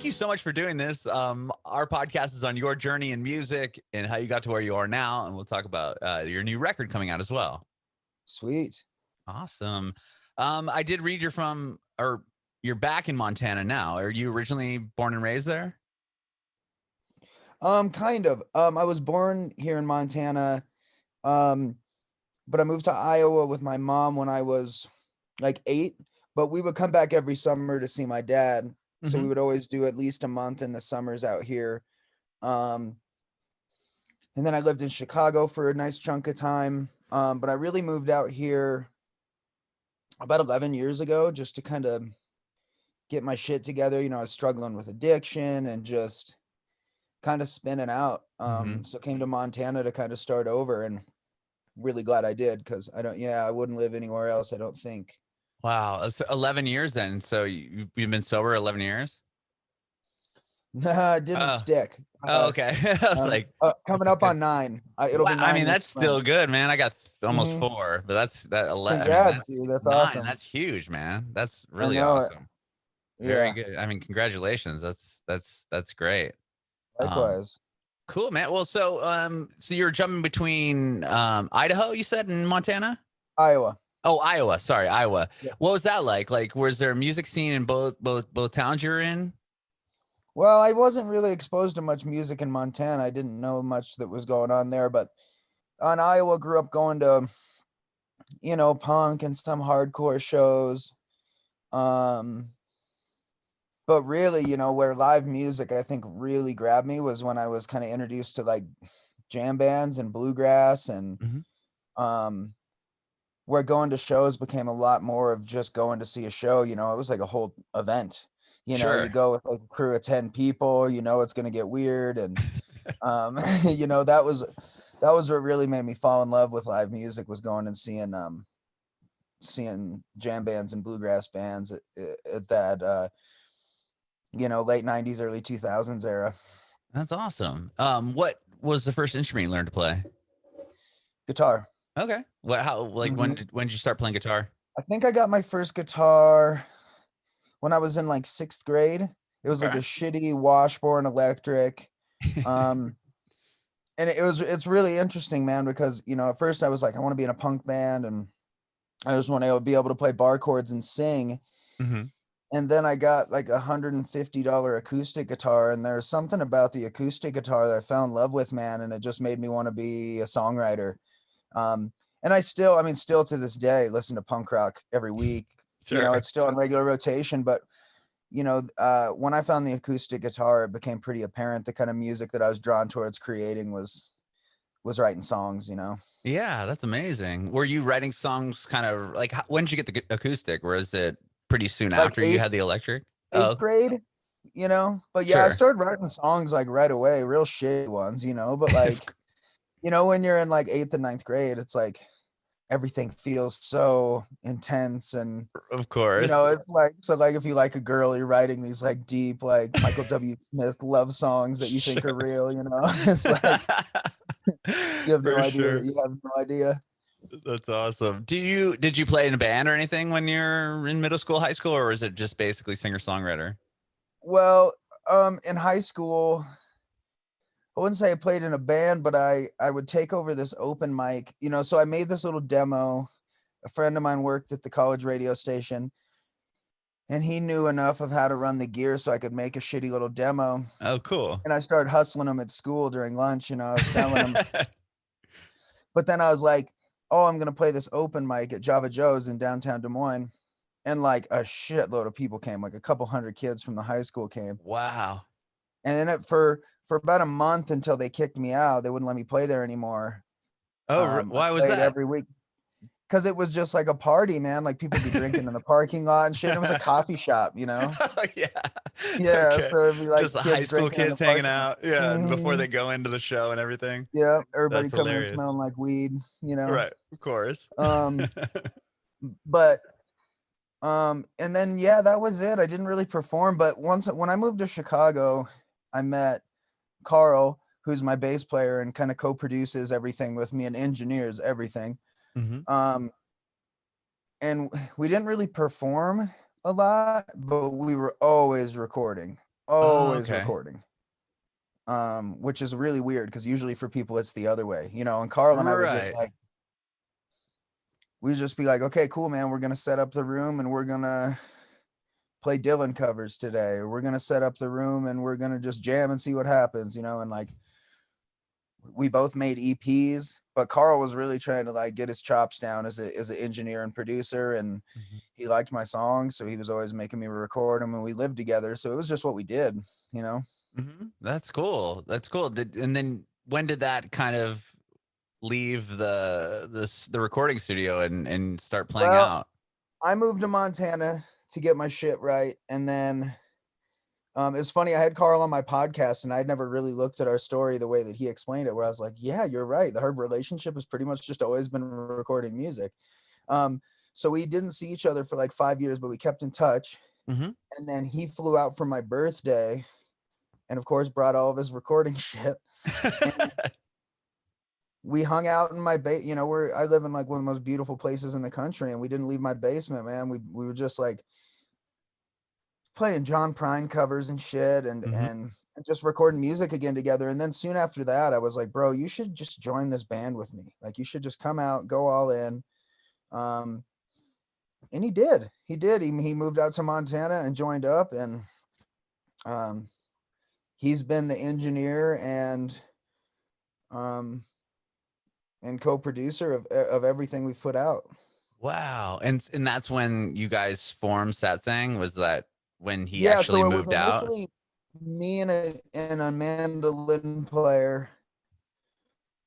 you so much for doing this. Our podcast is on your journey in music and how you got to where you are now, and we'll talk about your new record coming out as well. Sweet. Awesome. I did read you're back in Montana now. Are you originally born and raised there? Kind of. I was born here in Montana, um, but I moved to Iowa with my mom when I was like 8. But we would come back every summer to see my dad, so we would always do at least a month in the summers out here. And then I lived in Chicago for a nice chunk of time. But I really moved out here about 11 years ago just to kind of get my shit together. I was struggling with addiction and just kind of spinning out. So came to Montana to kind of start over, and really glad I did, because I wouldn't live anywhere else, I don't think. Wow. It's 11 years then. So you've been sober 11 years? Nah, it didn't stick. Okay. I was like, coming up on 9. It'll be 9. I mean, that's spring. still good, man. I got almost 4, but that's that 11. Congrats, dude. That's 9. awesome. That's huge, man. That's really know it. awesome. Very good. I mean, congratulations. That's great. Likewise. Cool, man. Well, so you're jumping between Idaho, you said, and Montana? Iowa. Oh, Iowa. Sorry, Iowa. Yeah. What was that like? Like, was there a music scene in both towns you were in? Well, I wasn't really exposed to much music in Montana. I didn't know much that was going on there, but on Iowa, grew up going to, punk and some hardcore shows. But really, where live music, I think, really grabbed me was when I was kind of introduced to like jam bands and bluegrass, and where going to shows became a lot more of just going to see a show. It was like a whole event. Sure. You go with like a crew of 10 people, it's going to get weird. And, that was what really made me fall in love with live music, was going and seeing jam bands and bluegrass bands at that, late 90s, early 2000s era. That's awesome. What was the first instrument you learned to play? Guitar. Okay. When did you start playing guitar? I think I got my first guitar when I was in like 6th grade. It was like a shitty Washburn electric. And it's really interesting, man, because, at first I was like, I want to be in a punk band, and I just want to be able to play bar chords and sing. And then I got like $150 acoustic guitar, and there's something about the acoustic guitar that I fell in love with, man, and it just made me want to be a songwriter. And I still to this day listen to punk rock every week. Sure. It's still in regular rotation, but when I found the acoustic guitar, it became pretty apparent the kind of music that I was drawn towards creating was writing songs. Yeah, that's amazing. Were you writing songs kind of like, when did you get the acoustic? Or is it pretty soon after you had the electric? 8th grade, but yeah, I started writing songs like right away, real shitty ones, but like, when you're in like 8th and 9th grade, it's like everything feels so intense, and of course, it's like, so like if you like a girl, you're writing these like deep, like Michael W. Smith love songs that you think are real, it's like you have no idea that you have no idea. That's awesome. Did you play in a band or anything when you're in middle school, high school, or is it just basically singer-songwriter? Well, in high school, I wouldn't say I played in a band, but I would take over this open mic, so I made this little demo. A friend of mine worked at the college radio station, and he knew enough of how to run the gear so I could make a shitty little demo. Oh, cool. And I started hustling them at school during lunch, I was selling them. But then I was like, oh, I'm going to play this open mic at Java Joe's in downtown Des Moines. And like a shitload of people came, like a couple hundred kids from the high school came. Wow. And then for about a month, until they kicked me out, they wouldn't let me play there anymore. Oh, why was that? Every week. Because it was just like a party, man. Like people be drinking in the parking lot and shit. It was a coffee shop, Yeah. Yeah. Okay. So it'd be like just the high school kids hanging out. Yeah. Before they go into the show and everything. Yeah. Everybody coming in smelling like weed, Right. Of course. But and then that was it. I didn't really perform, but when I moved to Chicago, I met Carl, who's my bass player and kind of co-produces everything with me and engineers everything. And we didn't really perform a lot, but we were always recording. Oh, always okay. recording. Which is really weird because usually for people it's the other way, you know. And Carl and I would just Right. like, we'd just be like, okay, cool, man, we're gonna set up the room and we're gonna play Dylan covers today. Or we're gonna set up the room and we're gonna just jam and see what happens, you know. And like, we both made EPs, but Carl was really trying to like get his chops down as an engineer and producer, and Mhm. he liked my songs, so he was always making me record them, and we lived together, so it was just what we did, you know. That's cool. That's cool. And then when did that kind of leave the recording studio and start playing Well, out? I moved to Montana to get my shit right, and then it's funny, I had Carl on my podcast and I'd never really looked at our story the way that he explained it, where I was like, yeah, you're right, the Herb relationship has pretty much just always been recording music. um so we didn't see each other for like 5 years, but we kept in touch. Mm-hmm. And then he flew out for my birthday and of course brought all of his recording shit, and we hung out in my you know, where I live in like one of the most beautiful places in the country, and we didn't leave my basement, man. We were just like playing John Prine covers and shit, Hmm. and just recording music again together. And then soon after that, I was like, bro, you should just join this band with me. Like, you should just come out, go all in. Um, and he did. He did. He moved out to Montana and joined up, and um, he's been the engineer um, and co-producer of everything we've put out. Wow. And that's when you guys formed Satsang? Was that when he Yeah, actually so it was moved out? initially me and a mandolin player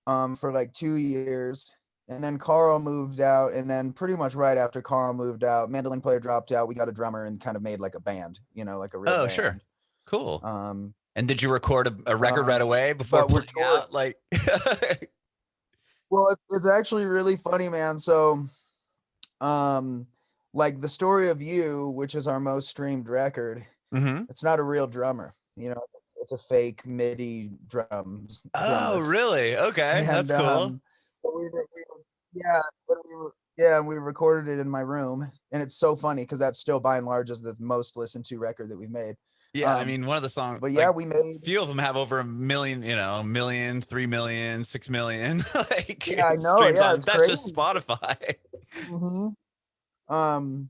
for like 2 years. And then Carl moved out. And then pretty much right after Carl moved out, mandolin player dropped out. We got a drummer and kind of made like a band, you know, like a real Oh, sure. band. Cool. Um, And did you record a record right away before but we're putting touring. out? Like, Well, it's actually really funny, man. So, um, like the story of you, which is our most streamed record, hmm. it's not a real drummer, you know, it's a fake MIDI Oh, drummer. really? Okay. And That's cool. but yeah, yeah, and we recorded it in my room, and it's so funny because that's still by and large is the most listened to record that we've made. Yeah. I Um, mean, one of the songs, but yeah, like, we made. few of them have over 1 million, a million, 3 million, 6 million, Yeah, I like know. streams Yeah, on. it's That's crazy. just Spotify. Hmm.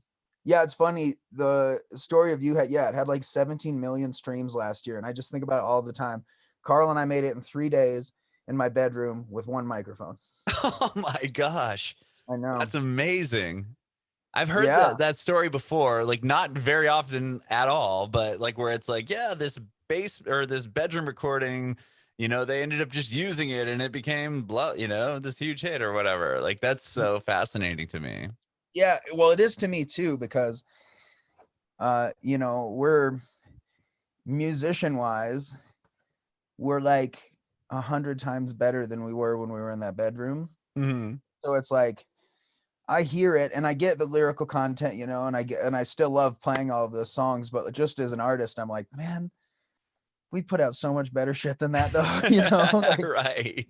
Yeah, it's funny. The story of you had, yeah, it had like 17 million streams last year, and I just think about it all the time. Carl and I made it in 3 days in my bedroom with one microphone. Oh my gosh. I know. That's amazing. I've heard Yeah. that story before, like not very often at all, but like where it's like, yeah, this bass or this bedroom recording, they ended up just using it and it became this huge hit or whatever. Like that's so fascinating to me. Yeah, well, it is to me too, because you know, we're musician wise, we're like 100 times better than we were when we were in that bedroom. Hmm. So it's like I hear it and I get the lyrical content, you know, and I still love playing all of those songs, but just as an artist, I'm like, man, we put out so much better shit than that though, you know, like. Right.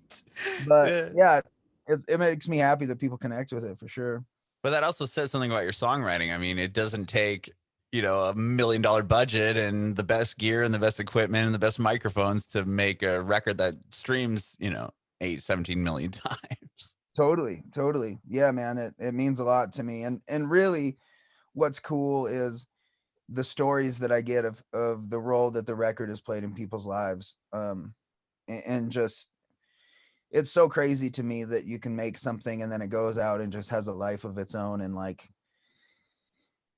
But Yeah. yeah, it makes me happy that people connect with it for sure. But that also says something about your songwriting. I mean, it doesn't take, $1 million budget and the best gear and the best equipment and the best microphones to make a record that streams, 17 million times. Totally. Yeah, man, it means a lot to me. And really what's cool is the stories that I get of the role that the record has played in people's lives. And just it's so crazy to me that you can make something and then it goes out and just has a life of its own and like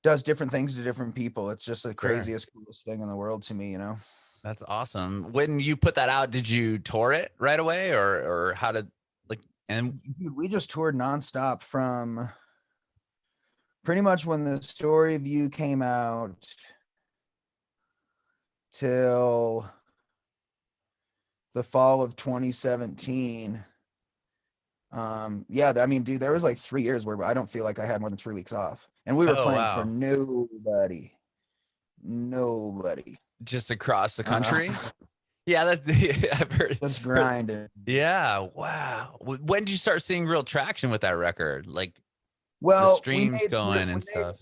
does different things to different people. It's just the Sure. craziest, coolest thing in the world to me, you know? That's awesome. When you put that out, did you tour it right away or how did like and Dude, we just toured nonstop from pretty much when the story of you came out till the fall of 2017. Yeah, I mean, dude, there was like 3 years where I don't feel like I had more than 3 weeks off, and we were oh playing for wow. nobody. Just across the Uh, country? Yeah, that's I've heard. just grinding. Yeah, wow. When did you start seeing real traction with that record? Like the Well, streams going and stuff.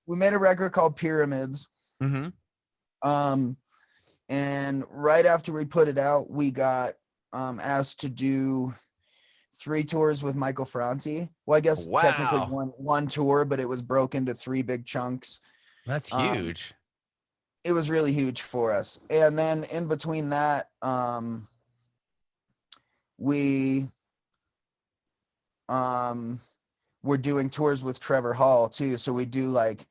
we made a record called Pyramids. Mm-hmm. Um, And right after we put it out, we got asked to do 3 tours with Michael Franti. Well, I guess technically Wow. one tour, but it was broken into 3 big chunks. That's Um, huge. it was really huge for us. And then in between that, we were doing tours with Trevor Hall too. So we do like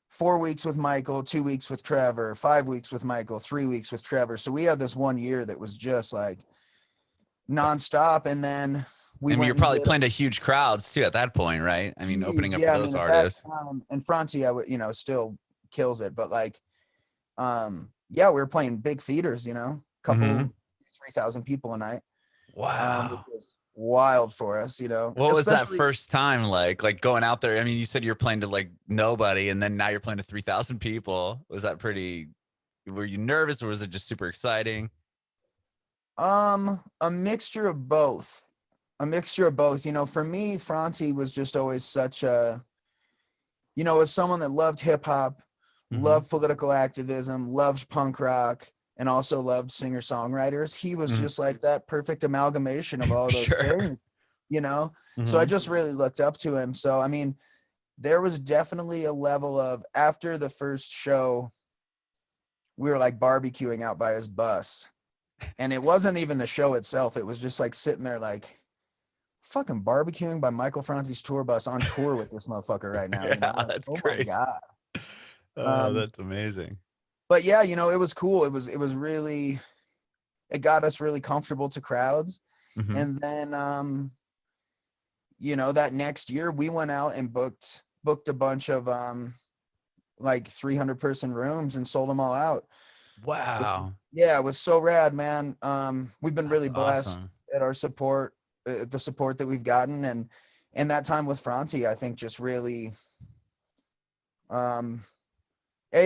4 weeks with Michael, 2 weeks with Trevor, 5 weeks with Michael, 3 weeks with Trevor. So we had this one year that was just like nonstop. And then we I mean, you're went and probably did playing to huge crowds too at that point, right? I mean, opening huge. up for Yeah, I those mean, at that artists. time, and Franti, I would, still kills it. But like, yeah, we were playing big theaters, Mm-hmm. couple 3,000 people a night, which Wow. was wild for us, What was that especially. first time like? Like going out there? I mean, you said you're playing to like nobody, and then now you're playing to 3,000 people. Was that pretty? Were you nervous, or was it just super exciting? A mixture of both. A mixture of both. For me, Franti was just always such a, as someone that loved hip hop, Mm-hmm. loved political activism, loved punk rock, and also loved singer-songwriters. He was Mm-hmm. just like that perfect amalgamation of all those Sure. things, you know? So I Mm-hmm. just really looked up to him. So, I mean, there was definitely a level of, after the first show, we were like barbecuing out by his bus. And it wasn't even the show itself. It was just like sitting there like fucking barbecuing by Michael Franti's tour bus on tour with this motherfucker right now, Yeah, Like, that's oh my crazy. God. Oh, Um, that's amazing. but yeah, it was cool. It was really, it got us really comfortable to crowds. Mm-hmm. And then that next year we went out and booked a bunch of like 300-person rooms and sold them all out. Wow, Yeah, it was so rad, man. We've been that's really blessed awesome. at our support, the support that we've gotten, and that time with Franti, I think just really um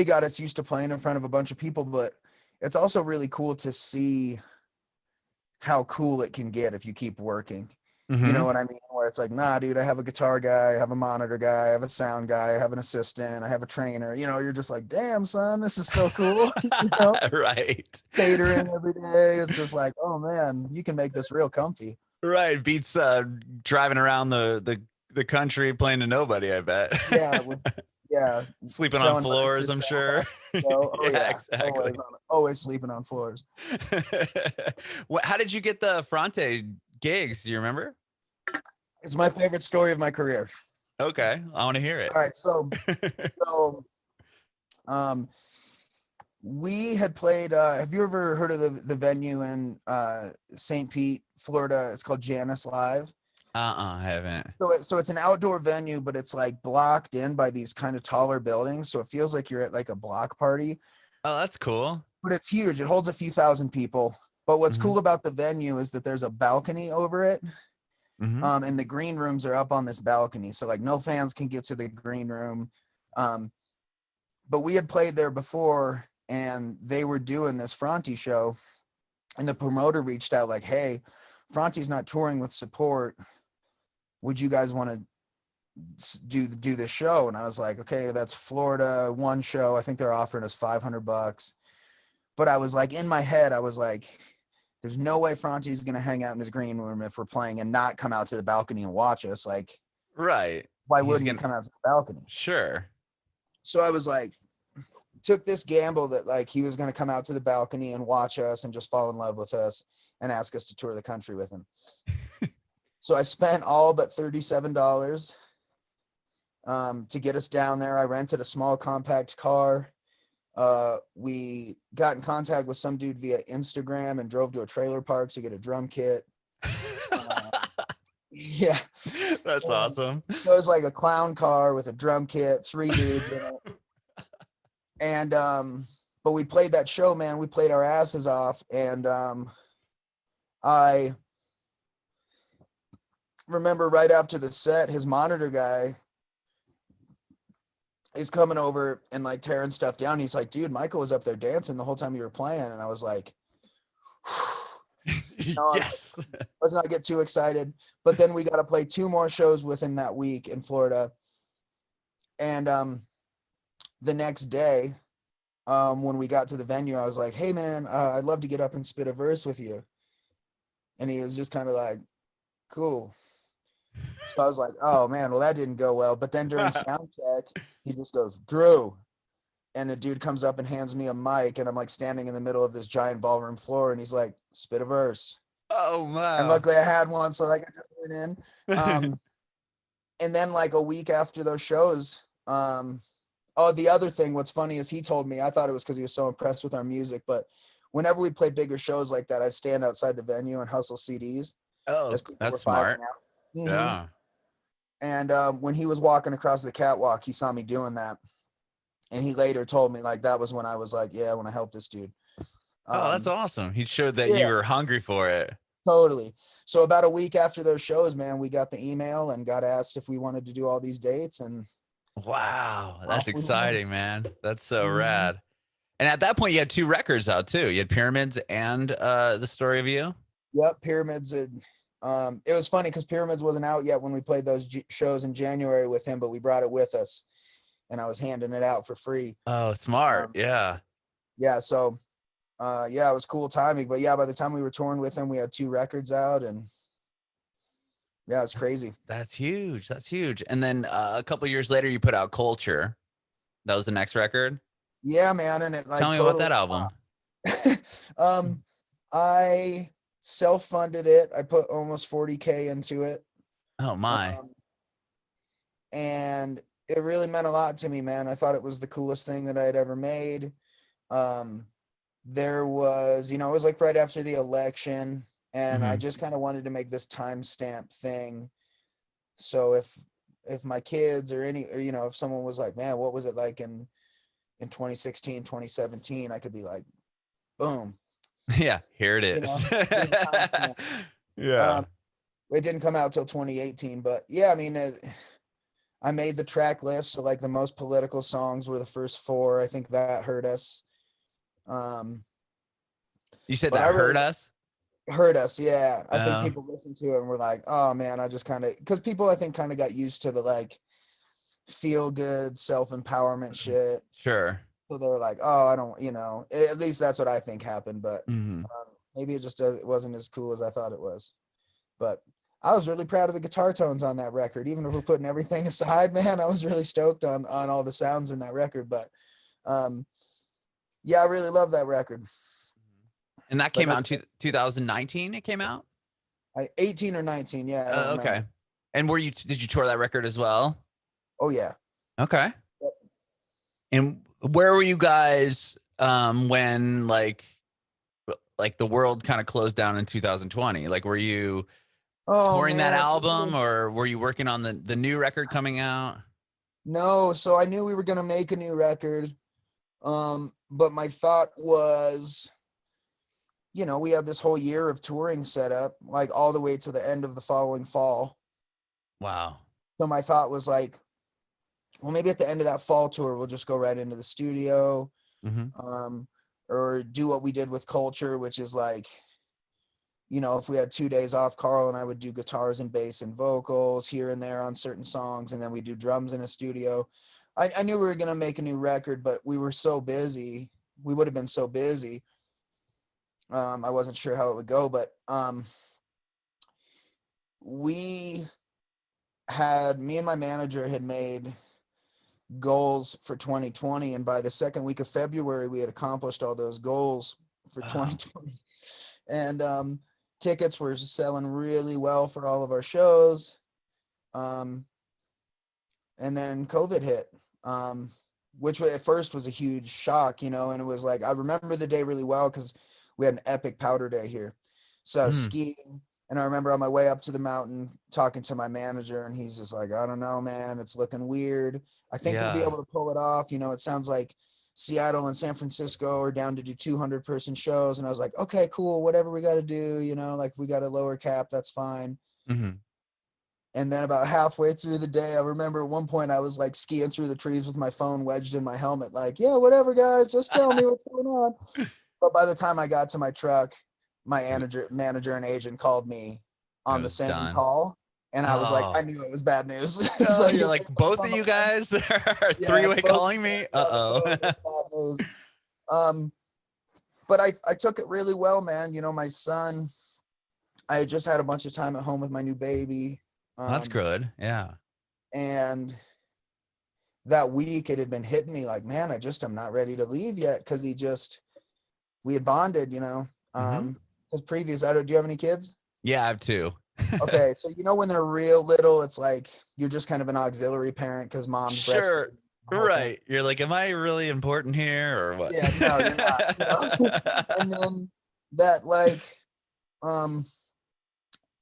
got us used to playing in front of a bunch of people, but it's also really cool to see how cool it can get if you keep working. You know Mm-hmm. what I mean? Where it's like, nah, dude, I have a guitar guy, I have a monitor guy, I have a sound guy, I have an assistant, I have a trainer. You're just like, damn, son, this is so cool. Right. Catering every day. It's just like, oh man, you can make this real comfy. Right. Beats driving around the country playing to nobody, I bet. Yeah, yeah, Sleeping on selling merch floors, I'm yourself. sure. Oh Yeah, yeah, exactly. always sleeping on floors. How did you get the Fronte gigs? Do you remember? It's my favorite story of my career. Okay, I want to hear it. All right, so um we had played have you ever heard of the venue in St. Pete, Florida? It's called Janus Live. I haven't. So it's an outdoor venue, but it's like blocked in by these kind of taller buildings, so it feels like you're at like a block party. Oh, that's cool. But it's huge. It holds a few thousand people. But what's Mm-hmm. cool about the venue is that there's a balcony over it. Mm-hmm. And the green rooms are up on this balcony. So like no fans can get to the green room. Um, but we had played there before and they were doing this Franti show. And the promoter reached out like, hey, Franti's not touring with support. Would you guys want to do this show? And I was like, okay, that's Florida, one show. I think they're offering us $500. But I was like, in my head, I was like, there's no way Franti's going to hang out in his green room if we're playing and not come out to the balcony and watch us. Like, Right. why He's wouldn't he gonna. come out to the balcony? Sure. So I was like, took this gamble that like he was going to come out to the balcony and watch us and just fall in love with us and ask us to tour the country with him. So I spent all but $37 to get us down there. I rented a small compact car. We got in contact with some dude via Instagram and drove to a trailer park to get a drum kit. Yeah, That's awesome. so it was like a clown car with a drum kit, 3 dudes in it. And but we played that show, man. We played our asses off. And I remember right after the set, his monitor guy is coming over and like tearing stuff down. He's like, dude, Michael was up there dancing the whole time you were playing. And I was like, Yes. let's not get too excited. But then we got to play 2 more shows with him that week in Florida. And the next day, when we got to the venue, I was like, hey man, I'd love to get up and spit a verse with you. And he was just kind of like, cool. So I was like, oh man, well that didn't go well. But then during sound check, he just goes, Drew. And a dude comes up and hands me a mic, and I'm like standing in the middle of this giant ballroom floor, and he's like, spit a verse. Oh And wow. luckily I had one, so like I just went in. And then like a week after those shows, oh, the other thing, what's funny is he told me, I thought it was because he was so impressed with our music, but whenever we play bigger shows like that, I stand outside the venue and hustle CDs Oh, as people that's were filing smart. out. Yeah. And when he was walking across the catwalk, he saw me doing that. And he later told me like that was when I was like, yeah, when I helped this dude. Oh, that's awesome. He showed that Yeah, you were hungry for it. totally. So about a week after those shows, man, we got the email and got asked if we wanted to do all these dates, and Wow, that's off we went. exciting, man. That's so Mhm. rad. And at that point, you had 2 records out too. You had Pyramids and The Story of You. Yep, Pyramids. And it was funny because Pyramids wasn't out yet when we played those shows in January with him, but we brought it with us, and I was handing it out for free. Oh, smart. Um, Yeah. yeah, so yeah, it was cool timing. But yeah, by the time we were touring with him, we had 2 records out, and yeah, it's crazy. That's huge. That's huge. And then a couple years later, you put out Culture. That was the next record. Yeah, man, and it Tell like me about totally. that album. um, I self-funded it. I put almost 40K into it. Oh my. Um, and it really meant a lot to me, man. I thought it was the coolest thing that I had ever made. Um, there was, it was like right after the election, and I Mhm. just kind of wanted to make this timestamp thing. So if my kids or any, or, if someone was like, man, what was it like in 2016, 2017, I could be like, boom, Yeah, here it you know, is. here's a timestamp. Yeah. Um, it didn't come out till 2018, but yeah, I mean, I made the track list. So like the most political songs were the first 4. I think that hurt us. Um, You said but I that really hurt us? hurt us. Yeah. I think Oh, people listened to it and were like, oh man, I just kind of, because people I think kind of got used to the like feel good self-empowerment shit. sure. So they're like, oh, I don't, at least that's what I think happened. But Mhm. maybe it just it wasn't as cool as I thought it was. But I was really proud of the guitar tones on that record. Even if we're putting everything aside, man, I was really stoked on all the sounds in that record. But um, yeah, I really love that record. And that But came out in 2019, it came out? 18 or 19, yeah, I don't Okay. remember. And did you tour that record as well? Oh yeah. Okay. Yep. And where were you guys when the world kind of closed down in 2020? Like were you Oh touring that man, album or were you working on the new record coming out? no. So I knew we were gonna make a new record. But my thought was, we had this whole year of touring set up, like all the way to the end of the following fall. Wow. So my thought was like, well, maybe at the end of that fall tour, we'll just go right into the studio, Mm-hmm. um, or do what we did with Culture, which is like, if we had 2 days off, Carl and I would do guitars and bass and vocals here and there on certain songs, and then we do drums in a studio. I knew we were gonna make a new record, but we were so busy. We would have been so busy. I wasn't sure how it would go, but we had me and my manager had made goals for 2020, and by the second week of February we had accomplished all those goals for Wow. 2020. And tickets were selling really well for all of our shows. um and then COVID hit, which at first was a huge shock, and it was like I remember the day really well because we had an epic powder day here. So I was Mm. skiing, and I remember on my way up to the mountain talking to my manager, and he's just like, I don't know, man, it's looking weird. I think we'll be Yeah. able to pull it off. It sounds like Seattle and San Francisco are down to do 200-person shows. And I was like, okay, cool, whatever we got to do, like we got a lower cap, that's fine. Mm-hmm. And then about halfway through the day, I remember at one point I was like skiing through the trees with my phone wedged in my helmet, like, yeah, whatever, guys, just tell me what's going on. But by the time I got to my truck, my manager and agent called me It on the was same done. call. And I was like, I Oh. knew it was bad news. It's Oh, like, you're if like they called both on of the you phone, guys are yeah, three-way both of calling you me. guys are on the phone, Uh-oh. it's bad news. But I took it really well, man. You know, my son, I had just had a bunch of time at home with my new baby. That's good. Yeah. And that week it had been hitting me like, man, I'm not ready to leave yet. Cause we had bonded, you know, cause do you have any kids? Yeah, I have two. Okay. So, you know, when they're real little, it's like, you're just kind of an auxiliary parent cause mom's Sure. breastfeeding the whole thing. Right. You're like, am I really important here or what? Yeah, no, you're not, you know? And then that like,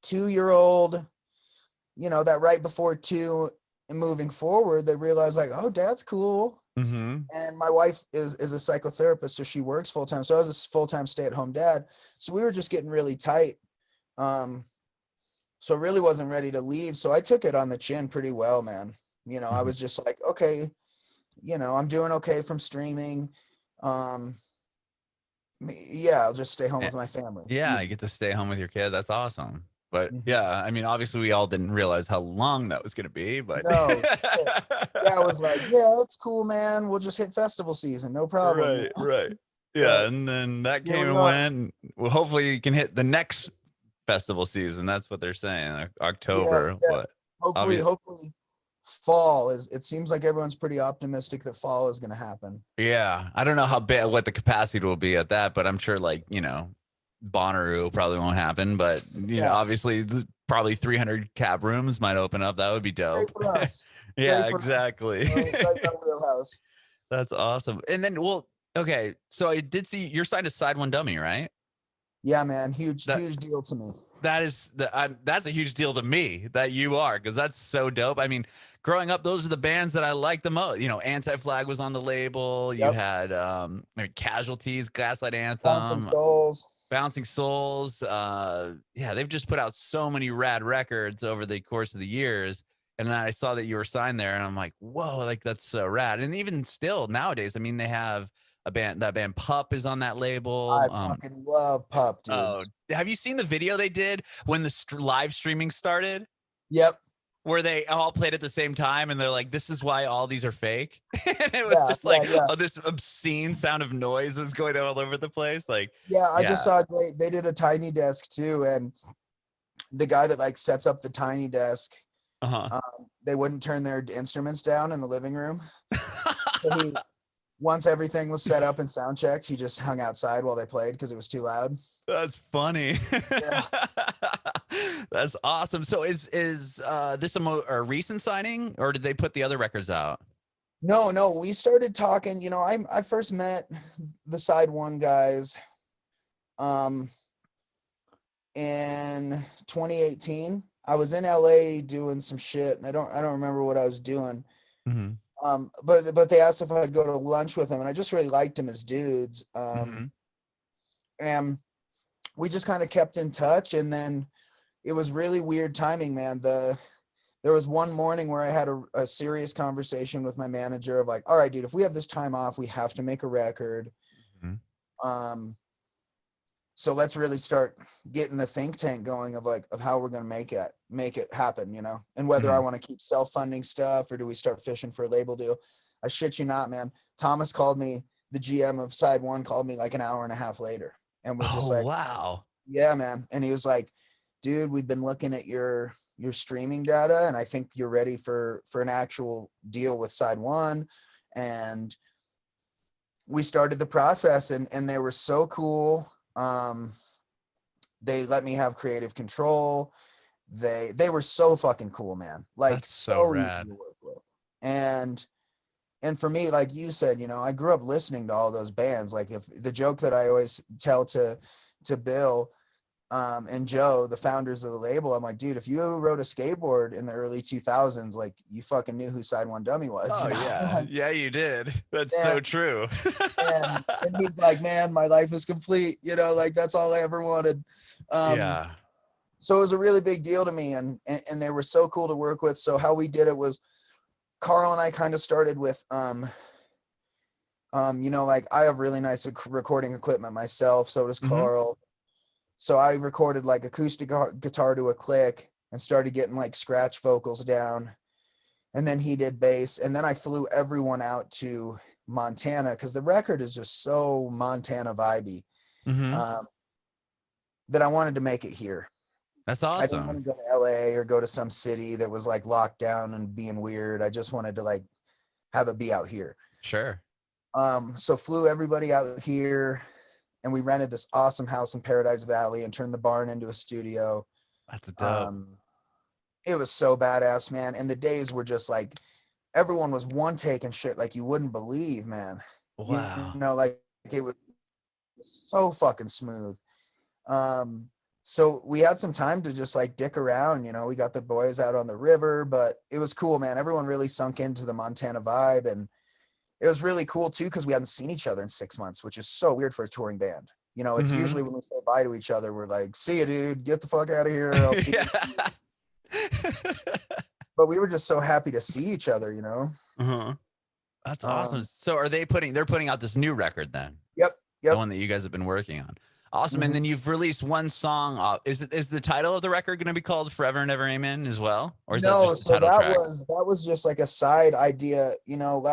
2-year-old, you know, that right before 2 and moving forward, they realize like, oh, dad's cool. And my wife is a psychotherapist, so she works full time. So I was a full-time stay-at-home dad. So we were just getting really tight. So really wasn't ready to leave. So I took it on the chin pretty well, man. You know, I was just like, okay, you know, I'm doing okay from streaming. Yeah, I'll just stay home with my family. Yeah, you Easy. get to stay home with your kid. That's awesome. But Mhm. yeah, I mean, obviously we all didn't realize how long that was going to be, but No, yeah, I was like, yeah, it's cool, man. We'll just hit festival season, no problem. right, right. Yeah, Yeah, and then that here came we and are. went. Well, hopefully you can hit the next festival season. That's what they're saying, Yeah, October, yeah. but obviously Hopefully, fall is. It seems like everyone's pretty optimistic that fall is going to happen. yeah, I don't know how big what the capacity will be at that, but I'm sure like, you know, Bonnaroo probably won't happen, but you know, Yeah, obviously probably 300 cab rooms might open up. That would be dope. great for us. Yeah, Great for us. exactly. Right in our wheelhouse. That's awesome. And then, well, okay, so I did see you're signed to SideOneDummy, right? Yeah, man, huge That deal to me. that's a huge deal to me that you are, because that's so dope. I mean, growing up, those are the bands that I liked the most. You know, Anti-Flag was on the label. You Yep, had maybe Casualties, Gaslight bouncing Anthem, souls. Bouncing Souls. Yeah, they've just put out so many rad records over the course of the years. And then I saw that you were signed there, and I'm like, whoa, like that's so rad. And even still nowadays, I mean, they have that band Pup is on that I label. fucking love Pup, dude. Oh, have you seen the video they did when the live streaming started? Yep. Where they all played at the same time, and they're like, "This is why all these are fake." And it was Yeah, just yeah, like, yeah. oh, this obscene sound of noise is going all over the place. Like, Yeah, I just yeah, saw they did a tiny desk too, and the guy that like sets up the tiny desk, uh they wouldn't turn their instruments down in the living room. So huh. once everything was set up and sound checked, he just hung outside while they played because it was too loud. That's funny. Yeah. That's awesome. So is this a recent signing, or did they put the other records out? No, we started talking. You know, I first met the Side One guys um in 2018. I was in LA doing some shit, and I don't remember what I was doing. Mm-hmm. But they asked if I'd go to lunch with them, and I just really liked them as dudes. Mm-hmm. And we just kind of kept in touch, and then it was really weird timing, man. There was one morning where I had a serious conversation with my manager of like, all right, dude, if we have this time off, we have to make a record. Um, so let's really start getting the think tank going of like of how we're gonna make it happen, you know, and whether I Mm-hmm. want to keep self-funding stuff or do we start fishing for a label deal. I shit you not, man. Thomas called me, the GM of Side One called me like an hour and a half later and was just Oh like, wow. yeah, man. And he was like, dude, we've been looking at your streaming data, and I think you're ready for an actual deal with Side One. And we started the process, and they were so cool. They let me have creative control. They were so fucking cool, man. Like That's so so easy rad. to work with. And for me, like you said, you know, I grew up listening to all those bands. Like if the joke that I always tell to Bill and Joe, the founders of the label, I'm like, dude, if you wrote a skateboard in the early 2000s, like you fucking knew who SideOneDummy was, Oh you know? yeah. Like, Yeah, you did. That's and so true. and he's like, man, my life is complete, you know, like that's all I ever wanted. Um, Yeah. so it was a really big deal to me, and they were so cool to work with. So how we did it was Carl and I kind of started with you know, like I have really nice recording equipment myself, so does Mm-hmm. Carl. So I recorded like acoustic guitar to a click and started getting like scratch vocals down. and then he did bass, and then I flew everyone out to Montana because the record is just so Montana vibey, Mm-hmm. that I wanted to make it here. That's I didn't want awesome. to go to LA or go to some city that was like locked down and being weird. I just wanted to like have it be out here. Sure. So flew everybody out here, and we rented this awesome house in Paradise Valley and turned the barn into a studio. That's dope. Um, it was so badass, man. And the days were just like everyone was one take and shit like you wouldn't believe, man. You Wow. know, like it was so fucking smooth. So we had some time to just like dick around, you know. We got the boys out on the river, but it was cool, man. Everyone really sunk into the Montana vibe, and it was really cool too because we hadn't seen each other in 6 months, which is so weird for a touring band. You know, it's Mm-hmm. usually when we say bye to each other, we're like, "See you, dude. Get the fuck out of here. I'll see you." Yeah. But we were just so happy to see each other, you know. Uh-huh. That's awesome. Um, So are they're putting out this new record then? yep, The yep. one that you guys have been working on. Awesome. And Mhm. then you've released one song. Is the title of the record going to be called Forever and Ever Amen as well? Or is that No, just the so title track? that was just like a side idea, you know.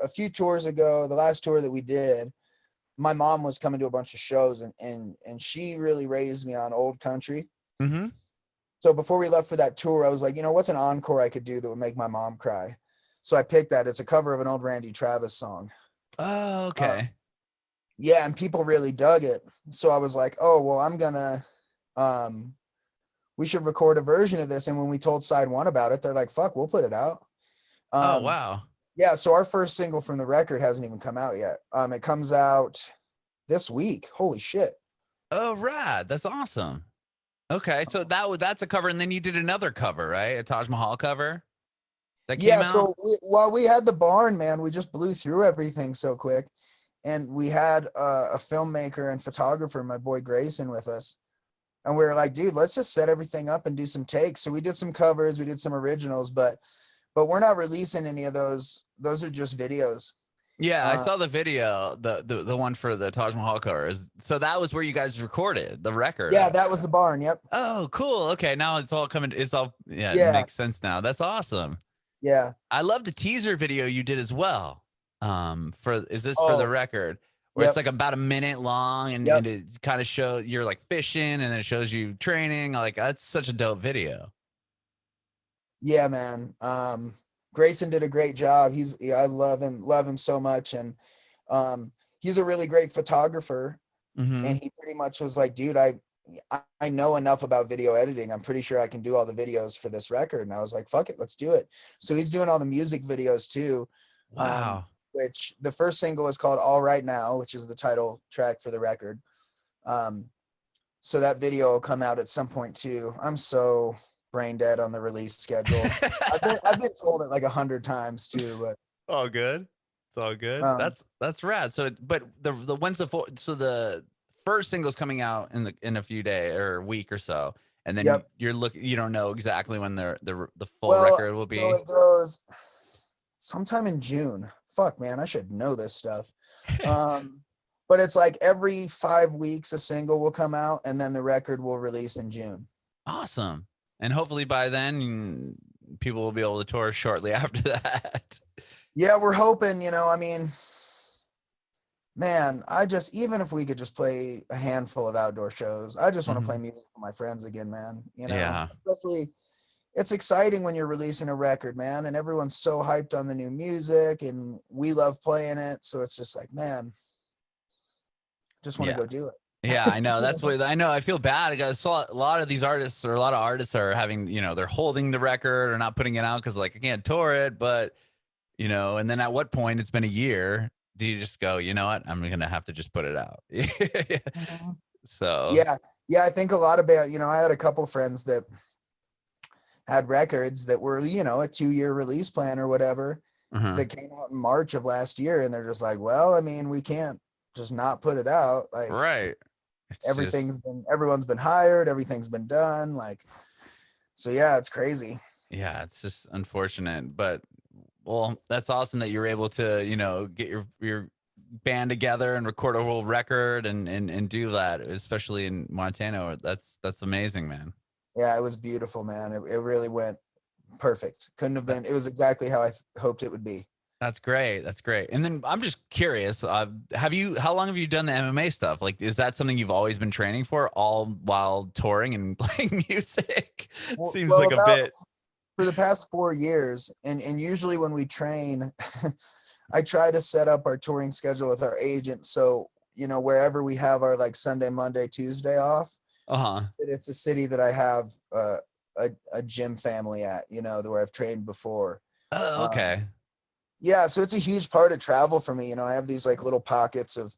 A few tours ago, the last tour that we did, my mom was coming to a bunch of shows, and she really raised me on old country. Mm-hmm. So before we left for that tour, I was like, you know, what's an encore I could do that would make my mom cry? So I picked that. It's a cover of an old Randy Travis song. Oh, Uh, okay. yeah, and people really dug it. So I was like, oh well, I'm gonna we should record a version of this. And when we told Side One about it, they're like, fuck, we'll put it out. Oh, Um, wow. yeah, so our first single from the record hasn't even come out yet. It comes out this week. Holy shit. Oh, rad. That's awesome. Okay. So that's a cover. And then you did another cover, right? A Taj Mahal cover that came Yeah, out. so while we had the barn, man, we just blew through everything so quick. And we had a filmmaker and photographer, my boy Grayson, with us. And we were like, dude, let's just set everything up and do some takes. So we did some covers, we did some originals, but we're not releasing any of those. Those are just videos. Yeah, I Uh, saw the video, the one for the Taj Mahal cover. So that was where you guys recorded the record yeah, at. that was the barn. Yep. Oh, cool. Okay, now it's all coming. It's all, yeah, it Yeah, makes sense now. That's awesome. yeah. I love the teaser video you did as well. Is this for the Oh, record? Where it's yep, like about a minute long, yep. and it kind of shows you're like fishing, and then it shows you training. Like, that's such a dope video. Yeah, man. Grayson did a great job. I love him so much. And he's a really great photographer. Mm-hmm. And he pretty much was like, dude, I know enough about video editing. I'm pretty sure I can do all the videos for this record. And I was like, fuck it, let's do it. So he's doing all the music videos too. Wow. Which the first single is called All Right Now, which is the title track for the record. Um, so that video will come out at some point too. I'm so brain dead on the release schedule. I've been told it like 100 times too, but All good. It's all good. um, That's rad. So, but the when's so the first single's coming out in a few days or a week or so, and then yep. you don't know exactly when the full Well, record will so be. it goes sometime in June. Fuck, man, I should know this stuff. Um, but it's like every 5 weeks a single will come out, and then the record will release in June. Awesome. And hopefully by then people will be able to tour shortly after that. Yeah, we're hoping. You know, I mean, man, even if we could just play a handful of outdoor shows, I just want to play Mhm. music with my friends again, man. You know, Yeah. especially it's exciting when you're releasing a record, man, and everyone's so hyped on the new music, and we love playing it. So it's just like, man, just want to Yeah. go do it. Yeah, I know. That's what I know. I feel bad. I saw a lot of these artists, or a lot of artists are having, they're holding the record or not putting it out because like I can't tour it. But and then at what point, it's been a year, do you just go, you know what, I'm gonna have to just put it out? Mhm. So Yeah, yeah. I think a lot of band. You know, I had a couple friends that had records that were, you know, a 2-year release plan or whatever uh that came out in March of last year, and they're just like, well, I mean, we can't just not put it out. Like right. It's just everyone's been hired, everything's been done. Like, so yeah, it's crazy. yeah, it's just unfortunate. But well, that's awesome that you're able to, get your band together and record a whole record and do that, especially in Montana. That's amazing, man. Yeah, it was beautiful, man. It really went perfect. Couldn't have been. It was exactly how I hoped it would be. That's great. That's great. And then I'm just curious, how long have you done the MMA stuff? Like, is that something you've always been training for all while touring and playing music? Seems Well, like a about bit. for the past 4 years, and usually when we train, I try to set up our touring schedule with our agent. So, wherever we have our like Sunday, Monday, Tuesday off, Uh-huh. it's a city that I have a gym family at, where I've trained before. Oh, Um, okay. yeah, so it's a huge part of travel for me. I have these like little pockets of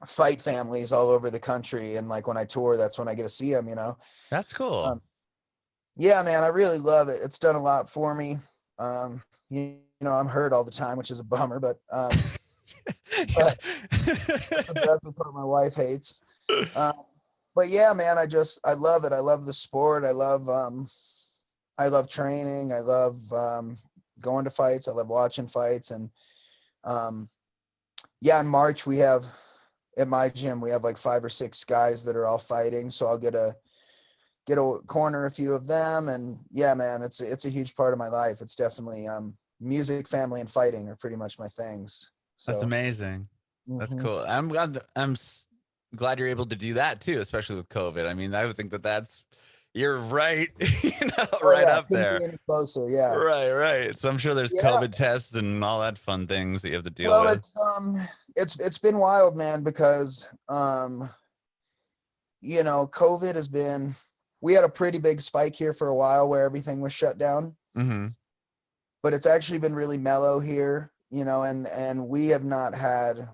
fight families all over the country, and like when I tour, that's when I get to see them. That's cool. Yeah, man, I really love it. It's done a lot for me. I'm hurt all the time, which is a bummer, but but that's the part my wife hates. But yeah, man, I love it. I love the sport. I love training. I love going to fights. I love watching fights. And yeah, in March at my gym we have like 5 or 6 guys that are all fighting. So I'll get a corner a few of them. And yeah, man, it's a huge part of my life. It's definitely music, family, and fighting are pretty much my things. So That's amazing. That's mhm. cool. Glad you're able to do that too, especially with COVID. I mean, I would think that you're right, right Yeah, up couldn't there. be any closer. Yeah. Right. So I'm sure there's Yeah. COVID tests and all that fun things that you have to deal Well, with. it's been wild, man, because COVID has been, we had a pretty big spike here for a while where everything was shut down, Mm-hmm. but it's actually been really mellow here, and we have not had,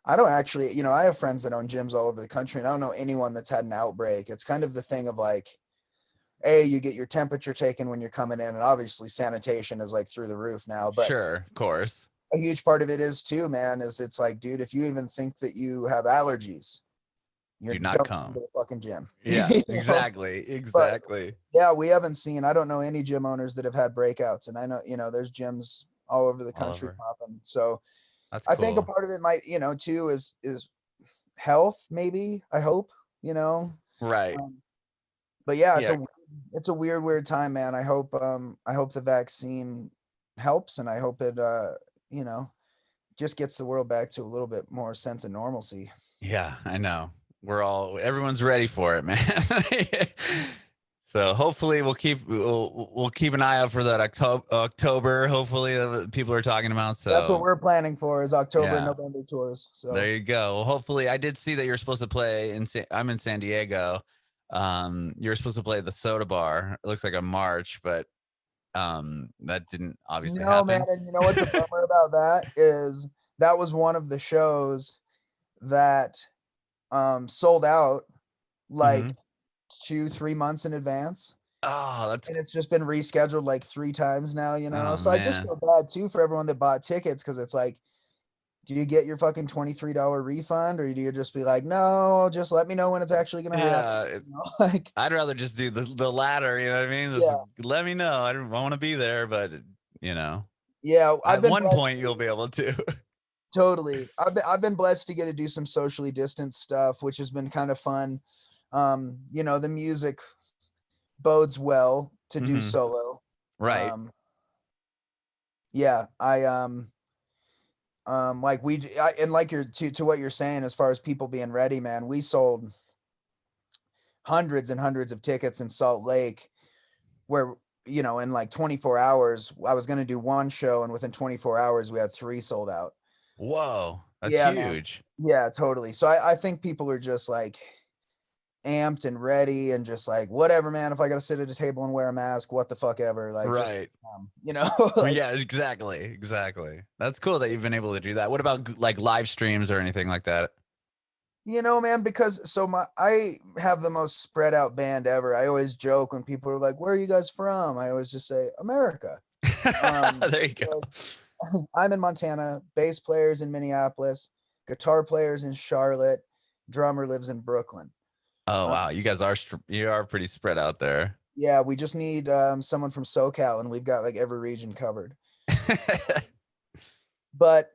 I don't actually, I have friends that own gyms all over the country, and I don't know anyone that's had an outbreak. It's kind of the thing of like, you get your temperature taken when you're coming in, and obviously sanitation is like through the roof now, but Sure, of course. a huge part of it is too, man, is it's like, dude, if you even think that you have allergies, you Do not don't come to come. the fucking gym. Yeah, You know? exactly. But Exactly. yeah, we haven't seen, I don't know any gym owners that have had breakouts. And I know, there's gyms all over the All country over. popping. So That's I think a cool. part of it might, too, is health, maybe, I hope, Right. um, but yeah, Yeah. it's a weird time, man. I hope the vaccine helps, and I hope it, you know, just gets the world back to a little bit more sense of normalcy. Yeah, I know. Everyone's ready for it, man. So hopefully we'll keep an eye out for that October. Hopefully people are talking about. That's what So we're planning for, is October and yeah, November tours. So there you go. Well, hopefully I did see that you're supposed to play I'm in San Diego. You're supposed to play at the Soda Bar. It looks like a March, but that didn't obviously no, man, happen. and you know what's a bummer about that is that was one of the shows that sold out Mm-hmm. like 2-3 months in advance, Oh, and it's just been rescheduled like 3 times now, oh so I just man. feel bad too for everyone that bought tickets, because it's like, do you get your fucking $23 refund, or do you just be like, no, just let me know when it's actually gonna happen, Yeah, like, I'd rather just do the latter. You know what I mean? Just yeah, let me know. I don't want to be there, but you know, yeah, I've at been one blessed point you'll be able to. totally. I've been blessed to get to do some socially distanced stuff, which has been kind of fun. The music bodes well to do Hmm. solo. Right. Um, yeah, like and like to what you're saying, as far as people being ready, man, we sold hundreds and hundreds of tickets in Salt Lake, where, in like 24 hours, I was going to do one show, and within 24 hours, we had 3 sold out. Whoa, that's Yeah, man. huge. Yeah, totally. So I think people are just like amped and ready, and just like, whatever, man, if I gotta sit at a table and wear a mask, what the fuck ever, like, just Right. like, Yeah, exactly. That's cool that you've been able to do that. What about like live streams or anything like that? man, because I have the most spread out band ever. I always joke when people are like, where are you guys from? I always just say America. There you go. Because I'm in Montana, bass players in Minneapolis, guitar players in Charlotte, drummer lives in Brooklyn. Oh uh, wow, you are pretty spread out there. yeah, we just need someone from SoCal, and we've got like every region covered. But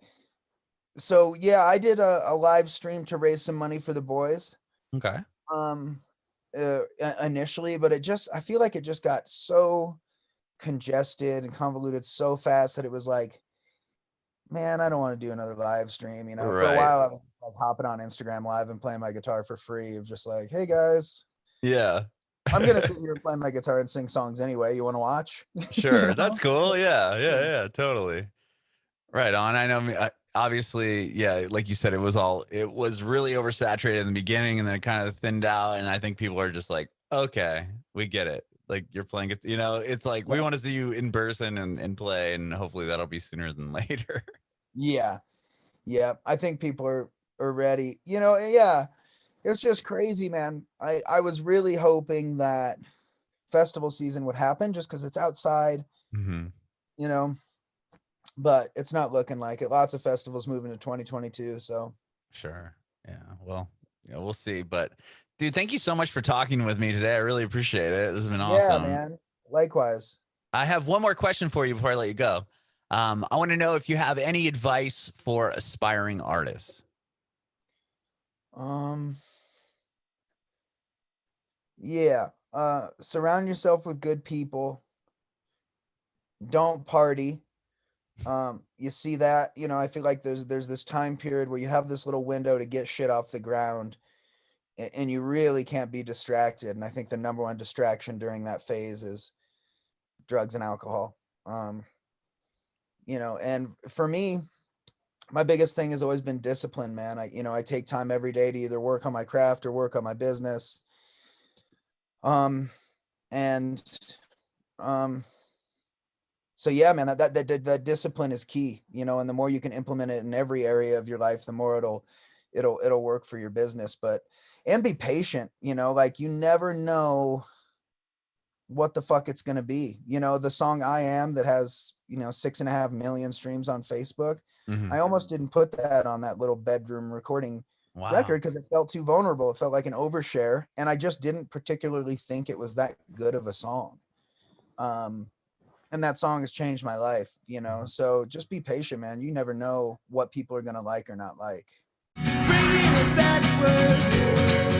so yeah, I did a live stream to raise some money for the boys. Okay. Um, initially, but I feel like it just got so congested and convoluted so fast that it was like, man, I don't want to do another live stream. You know, for a Right. while I was like hopping on Instagram live and playing my guitar for free of just like, hey guys, Yeah. I'm gonna sit here and play my guitar and sing songs anyway. You want to watch? You Sure. That's know? cool. Yeah. Yeah. Yeah. Totally. Right on. I know. Obviously, yeah. Like you said, it was really oversaturated in the beginning, and then it kind of thinned out. And I think people are just like, okay, we get it. Like you're playing it. You know, it's like we Yeah. want to see you in person and play, and hopefully that'll be sooner than later. Yeah. Yeah. I think people are ready. You know, yeah. It's just crazy, man. I was really hoping that festival season would happen just because it's outside, Mm-hmm. you know, but it's not looking like it. Lots of festivals moving to 2022. So Sure. Yeah. Well, yeah, we'll see. But dude, thank you so much for talking with me today. I really appreciate it. This has been yeah, awesome. man. Likewise. I have one more question for you before I let you go. I want to know if you have any advice for aspiring artists. Um, yeah. Surround yourself with good people. Don't party. You see that, you know, I feel like there's this time period where you have this little window to get shit off the ground and you really can't be distracted. And I think the number one distraction during that phase is drugs and alcohol. You know, and for me, my biggest thing has always been discipline, man. I take time every day to either work on my craft or work on my business. And so yeah, man, that discipline is key, you know, and the more you can implement it in every area of your life, the more it'll work for your business. But and be patient, you know, like you never know what the fuck it's gonna be. You know, the song I Am that has, you know, 6.5 million streams on Facebook. Mm-hmm. I almost didn't put that on that little bedroom recording Wow. record because it felt too vulnerable. It felt like an overshare, and I just didn't particularly think it was that good of a song. And that song has changed my life, you know. So just be patient, man. You never know what people are gonna like or not like. Bringing it backward.